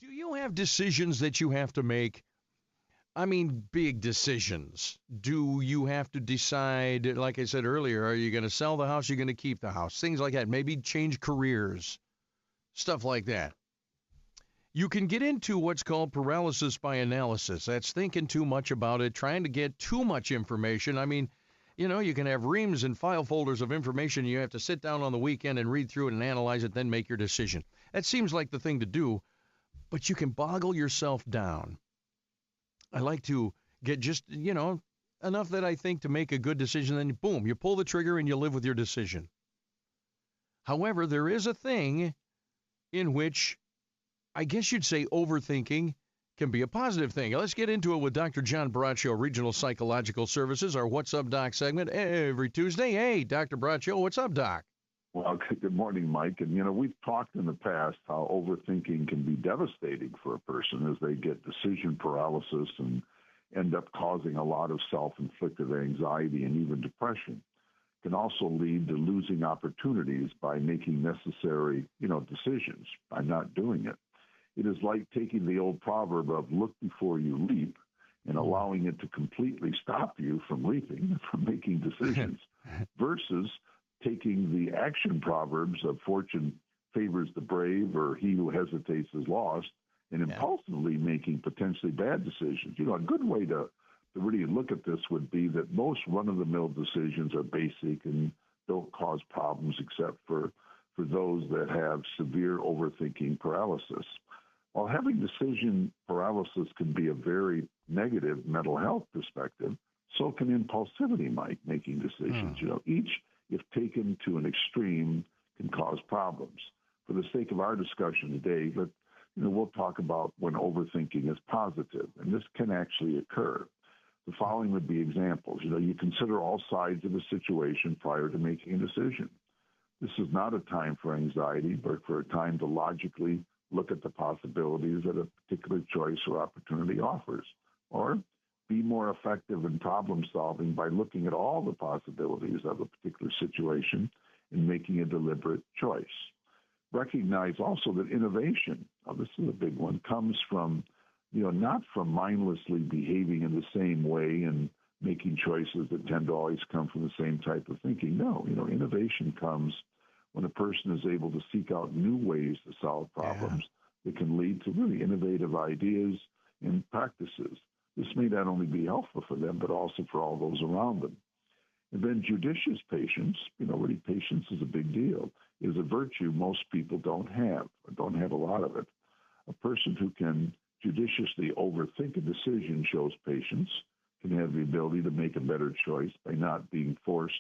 Do you have decisions that you have to make? I mean, big decisions. Do you have to decide, like I said earlier, are you going to sell the house? Are you going to keep the house? Things like that. Maybe change careers, stuff like that. You can get into what's called paralysis by analysis. That's thinking too much about it, trying to get too much information. I mean, you can have reams and file folders of information. You have to sit down on the weekend and read through it and analyze it, then make your decision. That seems like the thing to do, but you can boggle yourself down. I like to get just, enough that I think to make a good decision, then boom, you pull the trigger and you live with your decision. However, there is a thing in which I guess you'd say overthinking can be a positive thing. Let's get into it with Dr. John Braccio, Regional Psychological Services, our What's Up, Doc segment every Tuesday. Hey, Dr. Braccio, what's up, Doc? Well, good morning, Mike. And, we've talked in the past how overthinking can be devastating for a person as they get decision paralysis and end up causing a lot of self-inflicted anxiety and even depression. It can also lead to losing opportunities by making necessary, decisions, by not doing it. It is like taking the old proverb of look before you leap and allowing it to completely stop you from leaping, from making decisions, versus taking the action proverbs of fortune favors the brave or he who hesitates is lost and impulsively making potentially bad decisions. A good way to really look at this would be that most run-of-the-mill decisions are basic and don't cause problems except for those that have severe overthinking paralysis. While having decision paralysis can be a very negative mental health perspective, so can impulsivity, Mike, making decisions. Each, if taken to an extreme, can cause problems. For the sake of our discussion today, we'll talk about when overthinking is positive, and this can actually occur. The following would be examples. You consider all sides of a situation prior to making a decision. This is not a time for anxiety, but for a time to logically look at the possibilities that a particular choice or opportunity offers, or be more effective in problem solving by looking at all the possibilities of a particular situation and making a deliberate choice. Recognize also that innovation, this is a big one, comes from, not from mindlessly behaving in the same way and making choices that tend to always come from the same type of thinking. No, innovation comes when a person is able to seek out new ways to solve problems that can lead to really innovative ideas and practices. This may not only be helpful for them, but also for all those around them. And then judicious patience, really patience is a big deal, is a virtue most people don't have, or don't have a lot of it. A person who can judiciously overthink a decision shows patience, can have the ability to make a better choice by not being forced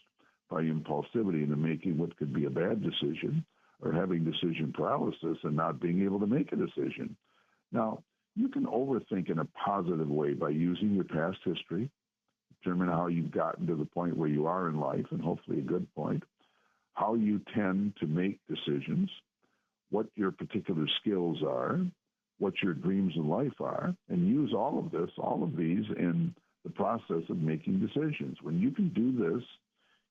by impulsivity into making what could be a bad decision, or having decision paralysis and not being able to make a decision. Now, you can overthink in a positive way by using your past history, determine how you've gotten to the point where you are in life, and hopefully a good point, how you tend to make decisions, what your particular skills are, what your dreams in life are, and use all of these in the process of making decisions. When you can do this,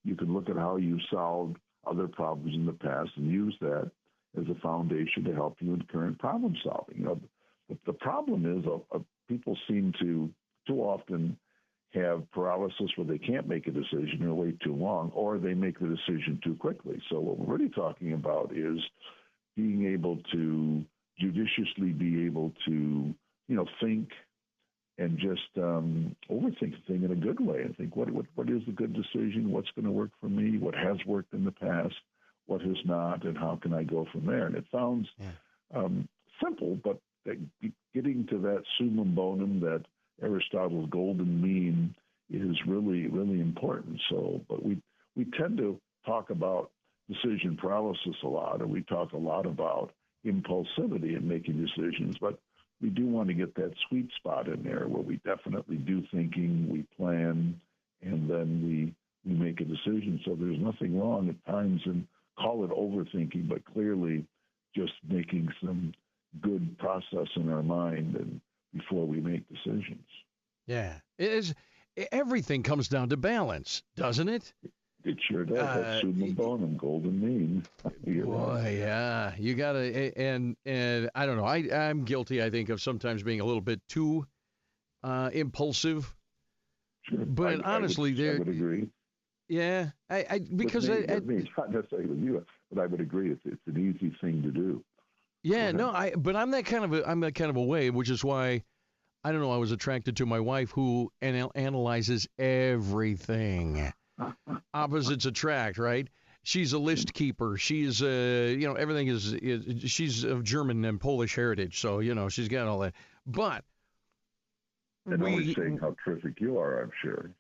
you can look at how you solved other problems in the past and use that as a foundation to help you in current problem solving. The problem is people seem to too often have paralysis where they can't make a decision or wait too long, or they make the decision too quickly. So what we're really talking about is being able to judiciously be able to, think and just overthink the thing in a good way and think, what is the good decision? What's going to work for me? What has worked in the past? What has not? And how can I go from there? And it sounds simple, but getting to that summum bonum, that Aristotle's golden mean, is really, really important. So, but we tend to talk about decision paralysis a lot, and we talk a lot about impulsivity in making decisions, but we do want to get that sweet spot in there where we definitely do thinking, we plan, and then we make a decision. So there's nothing wrong at times in call it overthinking, but clearly just making some good process in our mind and before we make decisions. Yeah. Everything comes down to balance, doesn't it? It sure does. That's summum bonum, golden mean. Boy, yeah. You got to, and I don't know. I'm guilty, I think, of sometimes being a little bit too impulsive. Sure. But honestly, I would agree. Yeah, because with me, not necessarily with you, but I would agree. It's an easy thing to do. Yeah, no, but I'm that kind of a way, which is why I don't know. I was attracted to my wife, who analyzes everything. Opposites attract, right? She's a list keeper. She's everything is she's of German and Polish heritage, so she's got all that. But and always saying how terrific you are, I'm sure.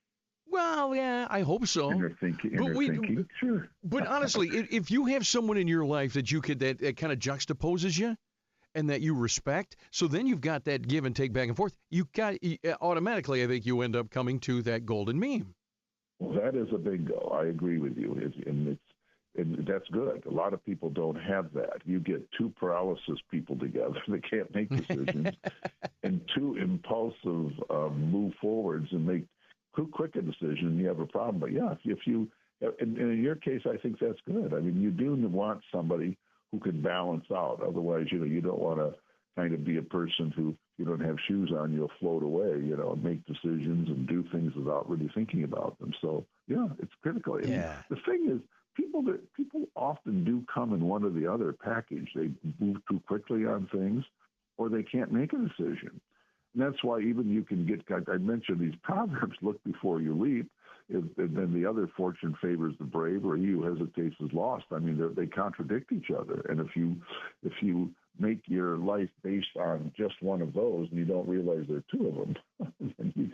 Well, yeah, I hope so. Inner thinking, sure. But honestly, if you have someone in your life that you could that kind of juxtaposes you, and that you respect, so then you've got that give and take back and forth. You got automatically, I think you end up coming to that golden mean. Well, that is a bingo. I agree with you, and that's good. A lot of people don't have that. You get two paralysis people together that can't make decisions, and two impulsive move forwards and make too quick a decision, you have a problem. But yeah, if you in your case, I think that's good. I mean, you do want somebody who can balance out. Otherwise, you don't want to kind of be a person who, you don't have shoes on, you'll float away, and make decisions and do things without really thinking about them. So yeah, it's critical. Yeah. And the thing is, people often do come in one or the other package. They move too quickly on things, or they can't make a decision. And that's why even you can get, I mentioned these proverbs, look before you leap, and then the other, fortune favors the brave, or he who hesitates is lost. I mean, they contradict each other. And if you make your life based on just one of those, and you don't realize there are two of them, then you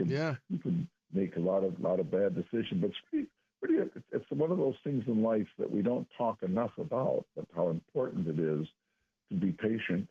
can make a lot of bad decisions. But it's one of those things in life that we don't talk enough about, but how important it is to be patient,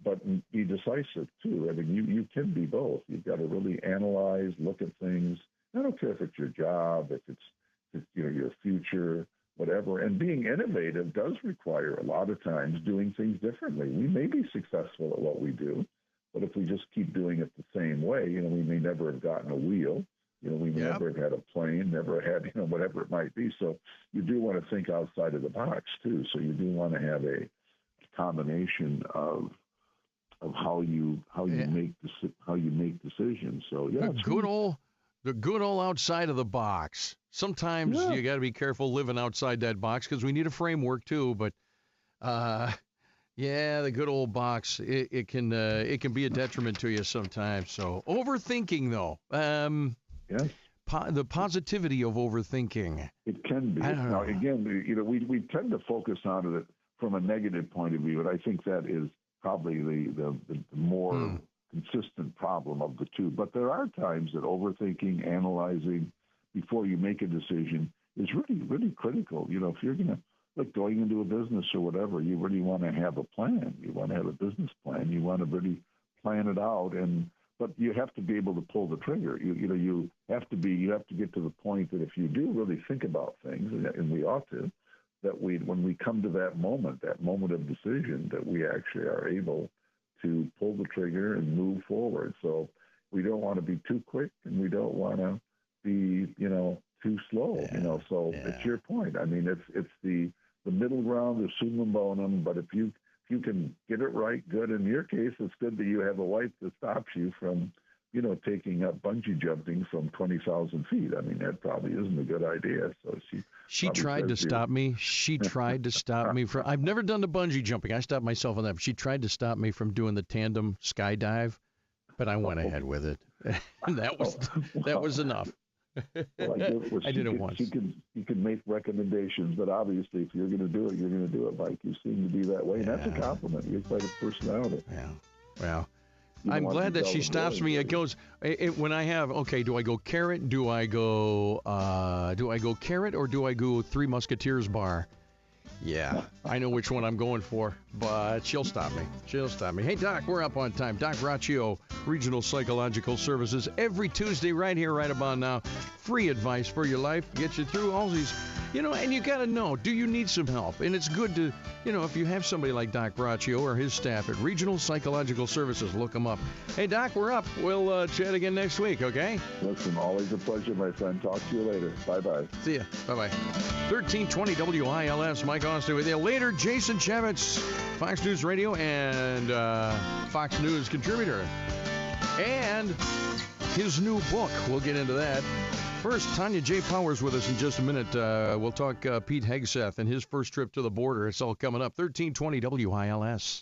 but be decisive too. I mean, you can be both. You've got to really analyze, look at things. I don't care if it's your job, if it's your future, whatever. And being innovative does require a lot of times doing things differently. We may be successful at what we do, but if we just keep doing it the same way, we may never have gotten a wheel. We may never have had a plane, never had, whatever it might be. So you do want to think outside of the box too. So you do want to have a combination of how you make decisions. So yeah, the good old outside of the box. Sometimes you got to be careful living outside that box because we need a framework too. But the good old box, it can be a detriment to you sometimes. So overthinking though. Yes. The positivity of overthinking. It can be. Now, again, we tend to focus on it from a negative point of view, but I think that is probably the more consistent problem of the two. But there are times that overthinking, analyzing before you make a decision is really, really critical. If you're going into a business or whatever, you really want to have a plan. You want to have a business plan. You want to really plan it out, but you have to be able to pull the trigger. You have to get to the point that if you do really think about things, and we ought to, that when we come to that moment of decision, that we actually are able to pull the trigger and move forward. So we don't want to be too quick, and we don't want to be, too slow. So it's your point. I mean, it's the middle ground, the summum bonum. But if you can get it right, good. In your case, it's good that you have a wife that stops you from, taking up bungee jumping from 20,000 feet. I mean, that probably isn't a good idea. So she tried to stop me. She tried to stop me from. I've never done the bungee jumping. I stopped myself on that. She tried to stop me from doing the tandem skydive, but I went ahead with it. And that was enough. I did it once. You can make recommendations, but obviously, if you're going to do it, you're going to do it, Mike. You seem to be that way, and that's a compliment. You're quite a personality. Yeah. Well, I'm glad that she stops me. It goes when I have do I go carrot? Do I go carrot or do I go Three Musketeers bar? Yeah, I know which one I'm going for, but she'll stop me. Hey, Doc, we're up on time. Doc Braccio, Regional Psychological Services, every Tuesday right here, right about now. Free advice for your life, get you through all these, and you got to know, do you need some help? And it's good to, if you have somebody like Doc Braccio or his staff at Regional Psychological Services, look them up. Hey, Doc, we're up. We'll chat again next week, okay? Listen, always a pleasure, my friend. Talk to you later. Bye-bye. See ya. Bye-bye. 1320 WILS, Mike Austin with you. Later, Jason Chevitz, Fox News Radio and Fox News contributor. And his new book. We'll get into that. First, Tanya J. Powers with us in just a minute. We'll talk Pete Hegseth and his first trip to the border. It's all coming up. 1320 WILS.